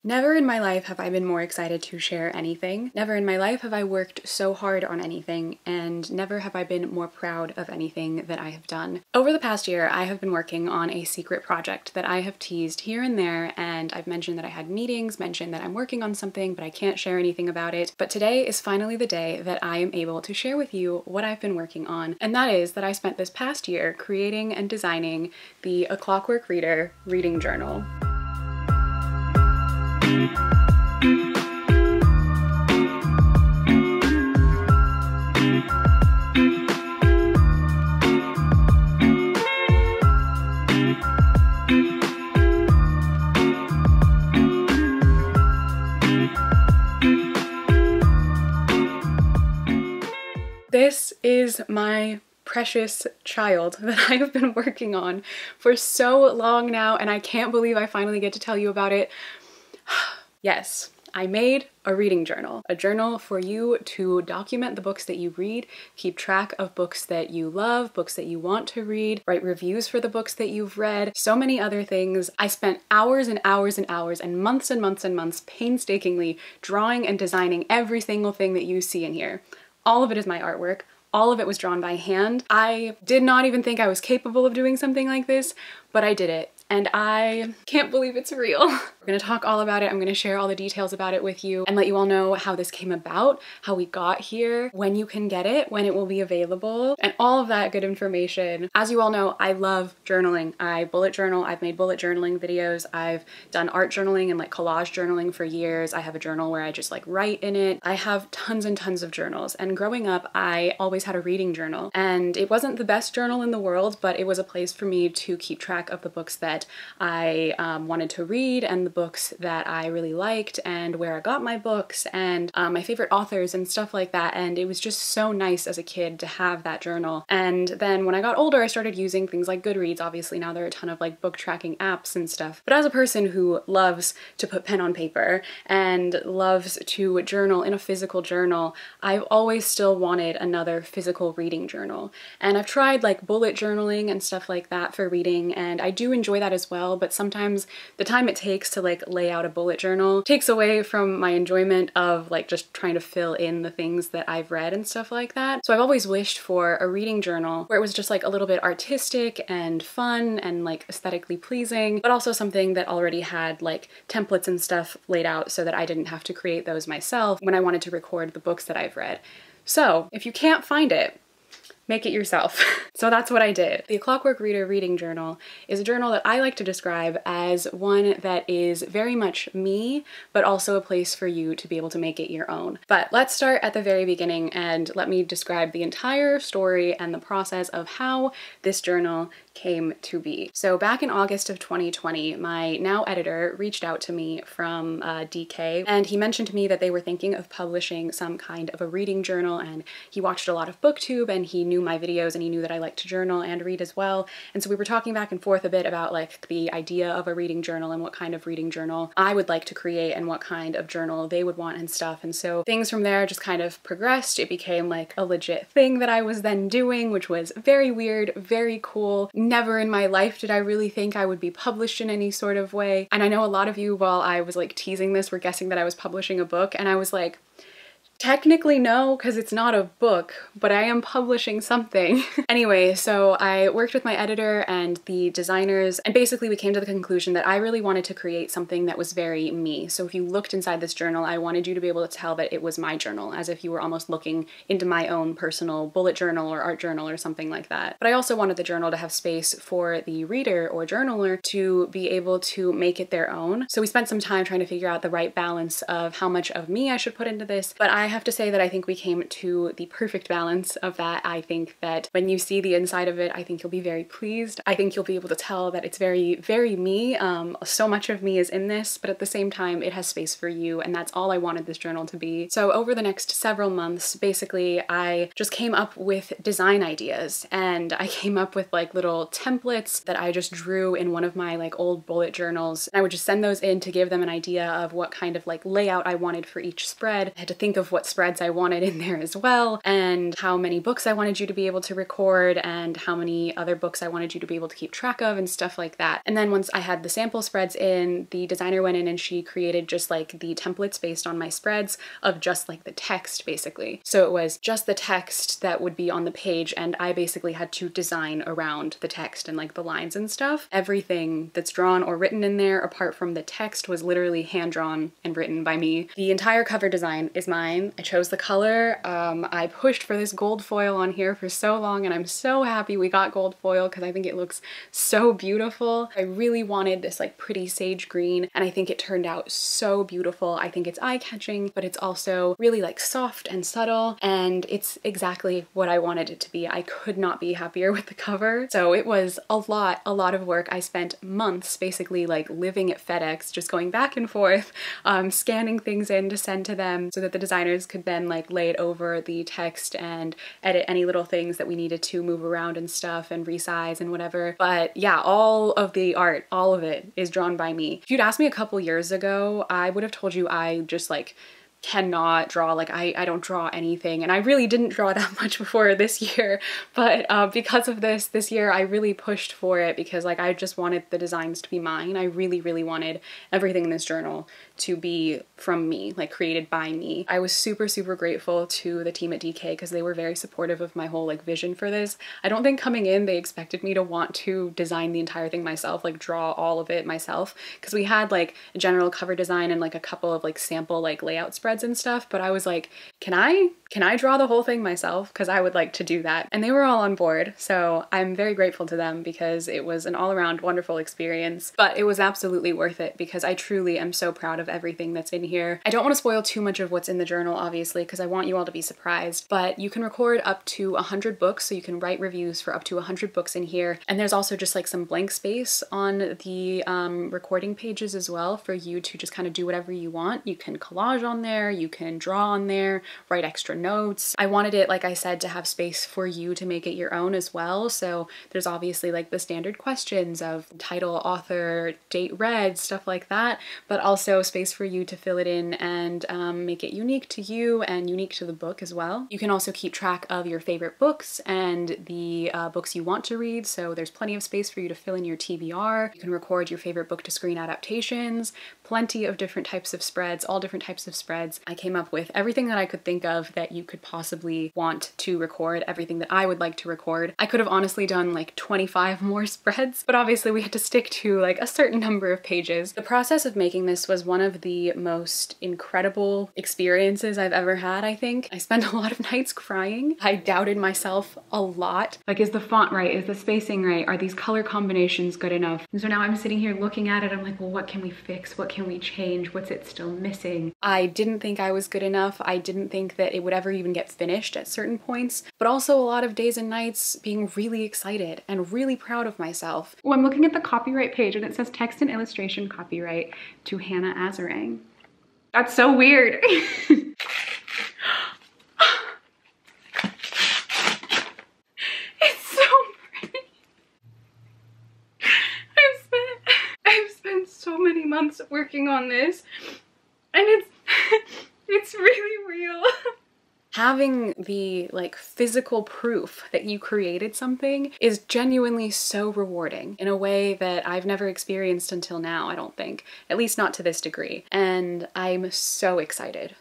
Never in my life have I been more excited to share anything. Never in my life have I worked so hard on anything, and never have I been more proud of anything that I have done. Over the past year, I have been working on a secret project that I have teased here and there, and I've mentioned that I had meetings, mentioned that I'm working on something, but I can't share anything about it. But today is finally the day that I am able to share with you what I've been working on, and that is that I spent this past year creating and designing the Clockwork Reader Reading Journal. This is my precious child that I have been working on for so long now, and I can't believe I finally get to tell you about it. Yes, I made a reading journal. A journal for you to document the books that you read, keep track of books that you love, books that you want to read, write reviews for the books that you've read, so many other things. I spent hours and hours and hours and months and months and months painstakingly drawing and designing every single thing that you see in here. All of it is my artwork. All of it was drawn by hand. I did not even think I was capable of doing something like this, but I did it. And I can't believe it's real. We're gonna talk all about it. I'm gonna share all the details about it with you and let you all know how this came about, how we got here, when you can get it, when it will be available, and all of that good information. As you all know, I love journaling. I bullet journal. I've made bullet journaling videos. I've done art journaling and like collage journaling for years. I have a journal where I just like write in it. I have tons and tons of journals. And growing up, I always had a reading journal. And it wasn't the best journal in the world, but it was a place for me to keep track of the books that I wanted to read and the books that I really liked and where I got my books and my favorite authors and stuff like that. And it was just so nice as a kid to have that journal. And then when I got older, I started using things like Goodreads. Obviously now there are a ton of like book tracking apps and stuff. But as a person who loves to put pen on paper and loves to journal in a physical journal, I've always still wanted another physical reading journal. And I've tried like bullet journaling and stuff like that for reading, and I do enjoy that as well, but sometimes the time it takes to like lay out a bullet journal takes away from my enjoyment of like just trying to fill in the things that I've read and stuff like that. So I've always wished for a reading journal where it was just like a little bit artistic and fun and like aesthetically pleasing, but also something that already had like templates and stuff laid out so that I didn't have to create those myself when I wanted to record the books that I've read. So if you can't find it, make it yourself. So that's what I did. The Clockwork Reader Reading Journal is a journal that I like to describe as one that is very much me, but also a place for you to be able to make it your own. But let's start at the very beginning and let me describe the entire story and the process of how this journal came to be. So back in August of 2020, my now editor reached out to me from DK, and he mentioned to me that they were thinking of publishing some kind of a reading journal, and he watched a lot of BookTube and he knew my videos and he knew that I like to journal and read as well. And so we were talking back and forth a bit about like the idea of a reading journal and what kind of reading journal I would like to create and what kind of journal they would want and stuff. And so things from there just kind of progressed. It became like a legit thing that I was then doing, which was very weird, very cool. Never in my life did I really think I would be published in any sort of way. And I know a lot of you, while I was like teasing this, were guessing that I was publishing a book, and I was like, technically no, because it's not a book, but I am publishing something. Anyway, so I worked with my editor and the designers, and basically we came to the conclusion that I really wanted to create something that was very me. So if you looked inside this journal, I wanted you to be able to tell that it was my journal, as if you were almost looking into my own personal bullet journal or art journal or something like that. But I also wanted the journal to have space for the reader or journaler to be able to make it their own. So we spent some time trying to figure out the right balance of how much of me I should put into this, but I have to say that I think we came to the perfect balance of that. I think that when you see the inside of it, I think you'll be very pleased. I think you'll be able to tell that it's very, very me. So much of me is in this, but at the same time, it has space for you, and that's all I wanted this journal to be. So over the next several months, basically, I just came up with design ideas, and I came up with like little templates that I just drew in one of my like old bullet journals. I would just send those in to give them an idea of what kind of like layout I wanted for each spread. I had to think of what spreads I wanted in there as well, and how many books I wanted you to be able to record, and how many other books I wanted you to be able to keep track of, and stuff like that. And then once I had the sample spreads in, the designer went in and she created just like the templates based on my spreads of just like the text basically. So it was just the text that would be on the page, and I basically had to design around the text and like the lines and stuff. Everything that's drawn or written in there apart from the text was literally hand drawn and written by me. The entire cover design is mine. I chose the color. I pushed for this gold foil on here for so long, and I'm so happy we got gold foil because I think it looks so beautiful. I really wanted this like pretty sage green, and I think it turned out so beautiful. I think it's eye-catching, but it's also really like soft and subtle, and it's exactly what I wanted it to be. I could not be happier with the cover. So it was a lot of work. I spent months basically like living at FedEx, just going back and forth, scanning things in to send to them so that the designers could then like lay it over the text and edit any little things that we needed to move around and stuff and resize and whatever. But yeah, all of the art, all of it is drawn by me. If you'd asked me a couple years ago, I would have told you I just like cannot draw. Like I don't draw anything, and I really didn't draw that much before this year, but because of this year I really pushed for it because like I just wanted the designs to be mine. I really wanted everything in this journal to be from me, like created by me. I was super grateful to the team at DK because they were very supportive of my whole like vision for this. I don't think coming in they expected me to want to design the entire thing myself, like draw all of it myself, because we had like a general cover design and like a couple of like sample like layout spreads and stuff, but I was like, can I draw the whole thing myself? Because I would like to do that. And they were all on board, so I'm very grateful to them because it was an all-around wonderful experience. But it was absolutely worth it because I truly am so proud of everything that's in here. I don't want to spoil too much of what's in the journal, obviously, because I want you all to be surprised, but you can record up to 100 books, so you can write reviews for up to 100 books in here. And there's also just like some blank space on the recording pages as well for you to just kind of do whatever you want. You can collage on there, you can draw on there, write extra notes. I wanted it, like I said, to have space for you to make it your own as well. So there's obviously like the standard questions of title, author, date read, stuff like that, but also space for you to fill it in and make it unique to you and unique to the book as well. You can also keep track of your favorite books and the books you want to read, so there's plenty of space for you to fill in your TBR. You can record your favorite book to screen adaptations, plenty of different types of spreads, all different types of spreads. I came up with everything that I could think of that you could possibly want to record, everything that I would like to record. I could have honestly done like 25 more spreads, but obviously we had to stick to like a certain number of pages. The process of making this was one of the most incredible experiences I've ever had, I think. I spent a lot of nights crying. I doubted myself a lot. Like, is the font right? Is the spacing right? Are these color combinations good enough? And so now I'm sitting here looking at it, I'm like, well, what can we fix? What can we change? What's it still missing? I didn't think I was good enough. I didn't think that it would ever even get finished at certain points, but also a lot of days and nights being really excited and really proud of myself. Oh, I'm looking at the copyright page and it says text and illustration copyright to Hannah Azarang. That's so weird. It's so pretty. I've spent so many months working on this, and it's really real. Having the like physical proof that you created something is genuinely so rewarding in a way that I've never experienced until now, I don't think, at least not to this degree. And I'm so excited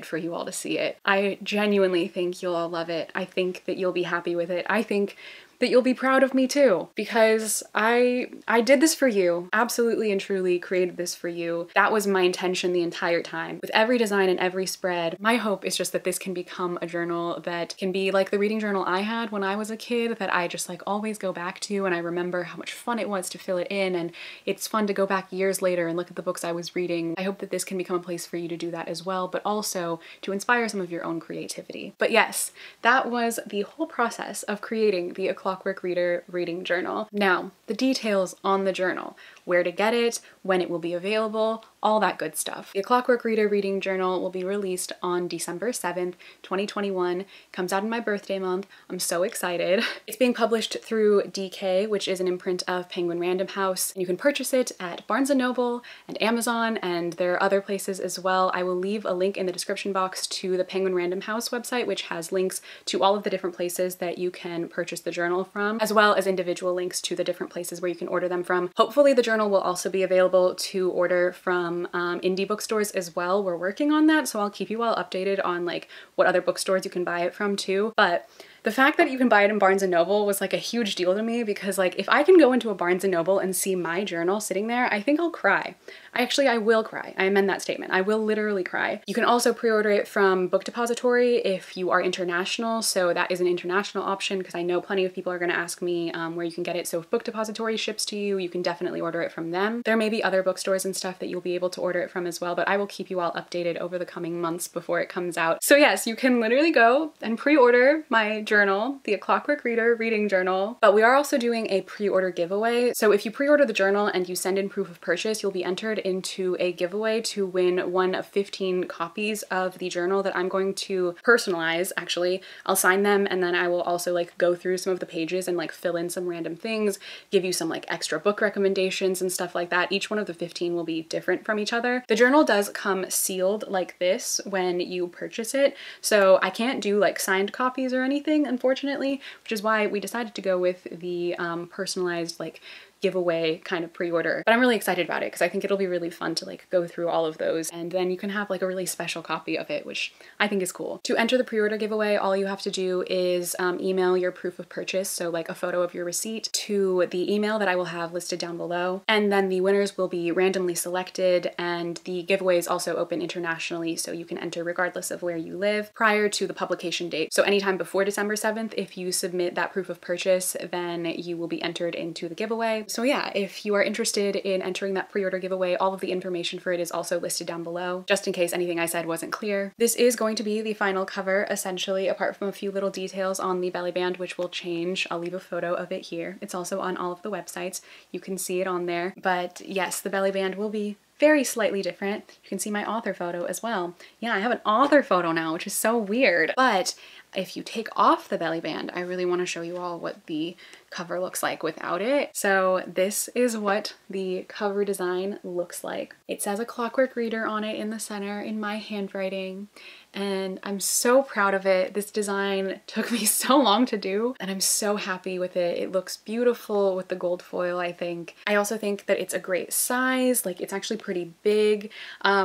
for you all to see it. I genuinely think you'll all love it. I think that you'll be happy with it. I think that you'll be proud of me too, because I did this for you, absolutely and truly created this for you. That was my intention the entire time. With every design and every spread, my hope is just that this can become a journal that can be like the reading journal I had when I was a kid, that I just like always go back to, and I remember how much fun it was to fill it in, and it's fun to go back years later and look at the books I was reading. I hope that this can become a place for you to do that as well, but also to inspire some of your own creativity. But yes, that was the whole process of creating the Clockwork Reader Reading Journal. Now, the details on the journal. where to get it, when it will be available, all that good stuff. The Clockwork Reader Reading Journal will be released on December 7th, 2021. Comes out in my birthday month. I'm so excited. It's being published through DK, which is an imprint of Penguin Random House. And you can purchase it at Barnes & Noble and Amazon, and there are other places as well. I will leave a link in the description box to the Penguin Random House website, which has links to all of the different places that you can purchase the journal from, as well as individual links to the different places where you can order them from. Hopefully the journal will also be available to order from indie bookstores as well. We're working on that, so I'll keep you all updated on like what other bookstores you can buy it from too. But the fact that you can buy it in Barnes & Noble was like a huge deal to me, because like if I can go into a Barnes & Noble and see my journal sitting there, I think I'll cry. I will cry. I amend that statement. I will literally cry. You can also pre-order it from Book Depository if you are international, so that is an international option, because I know plenty of people are going to ask me where you can get it. So if Book Depository ships to you, you can definitely order it from them. There may be other bookstores and stuff that you'll be able to order it from as well, but I will keep you all updated over the coming months before it comes out. So yes, you can literally go and pre-order my journal, the Clockwork Reader Reading Journal, but we are also doing a pre-order giveaway. So if you pre-order the journal and you send in proof of purchase, you'll be entered into a giveaway to win one of 15 copies of the journal that I'm going to personalize. Actually, I'll sign them, and then I will also like go through some of the pages and like fill in some random things, give you some like extra book recommendations and stuff like that. Each one of the 15 will be different from each other. The journal does come sealed like this when you purchase it, so I can't do like signed copies or anything, unfortunately, which is why we decided to go with the personalized like giveaway kind of pre-order. But I'm really excited about it because I think it'll be really fun to like go through all of those, and then you can have like a really special copy of it, which I think is cool. To enter the pre-order giveaway, all you have to do is email your proof of purchase, so like a photo of your receipt, to the email that I will have listed down below, and then the winners will be randomly selected, and the giveaway is also open internationally, so you can enter regardless of where you live prior to the publication date. So anytime before December 7th, if you submit that proof of purchase, then you will be entered into the giveaway. So yeah, if you are interested in entering that pre-order giveaway, all of the information for it is also listed down below, just in case anything I said wasn't clear. This is going to be the final cover, essentially, apart from a few little details on the belly band, which will change. I'll leave a photo of it here. It's also on all of the websites. You can see it on there. But yes, the belly band will be very slightly different. You can see my author photo as well. Yeah, I have an author photo now, which is so weird. But if you take off the belly band, I really want to show you all what the cover looks like without it. So this is what the cover design looks like. It says a Clockwork Reader on it in the center in my handwriting, and I'm so proud of it. This design took me so long to do, and I'm so happy with it. It looks beautiful with the gold foil, I think. I also think that it's a great size. Like, it's actually pretty big,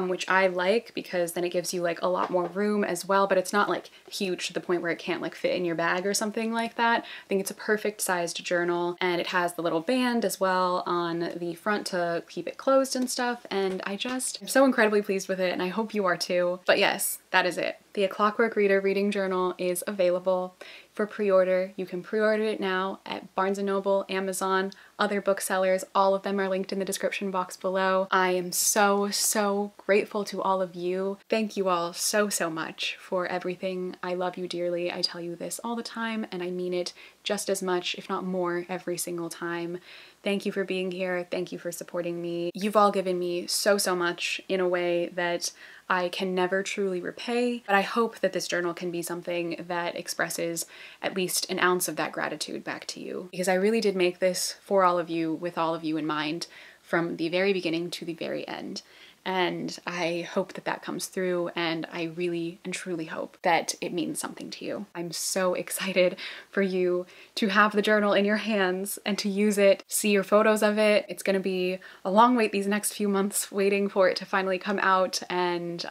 which I like, because then it gives you like a lot more room as well, but it's not like huge to the point where it can't like fit in your bag or something like that. I think it's a perfect sized journal, and it has the little band as well on the front to keep it closed and stuff, and I'm so incredibly pleased with it, and I hope you are too. But yes, that is it. The Clockwork Reader Reading Journal is available for pre-order. You can pre-order it now at Barnes & Noble, Amazon, other booksellers. All of them are linked in the description box below. I am so grateful to all of you. Thank you all so much for everything. I love you dearly. I tell you this all the time, and I mean it just as much, if not more, every single time. Thank you for being here. Thank you for supporting me. You've all given me so much in a way that I can never truly repay, but I hope that this journal can be something that expresses at least an ounce of that gratitude back to you, because I really did make this for all of you, with all of you in mind, from the very beginning to the very end. And I hope that that comes through, and I really and truly hope that it means something to you. I'm so excited for you to have the journal in your hands and to use it, see your photos of it. It's gonna be a long wait these next few months, waiting for it to finally come out and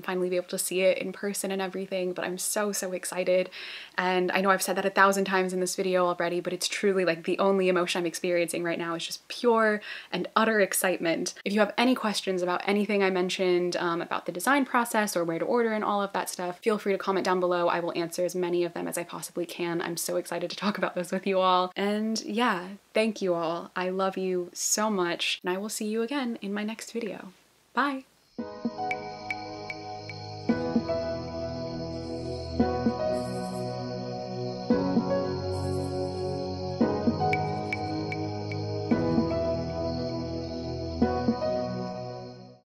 finally be able to see it in person and everything, but I'm so excited. And I know I've said that 1,000 times in this video already, but it's truly like the only emotion I'm experiencing right now is just pure and utter excitement. If you have any questions about anything I mentioned about the design process or where to order and all of that stuff, feel free to comment down below. I will answer as many of them as I possibly can. I'm so excited to talk about this with you all. And yeah, thank you all. I love you so much, and I will see you again in my next video. Bye!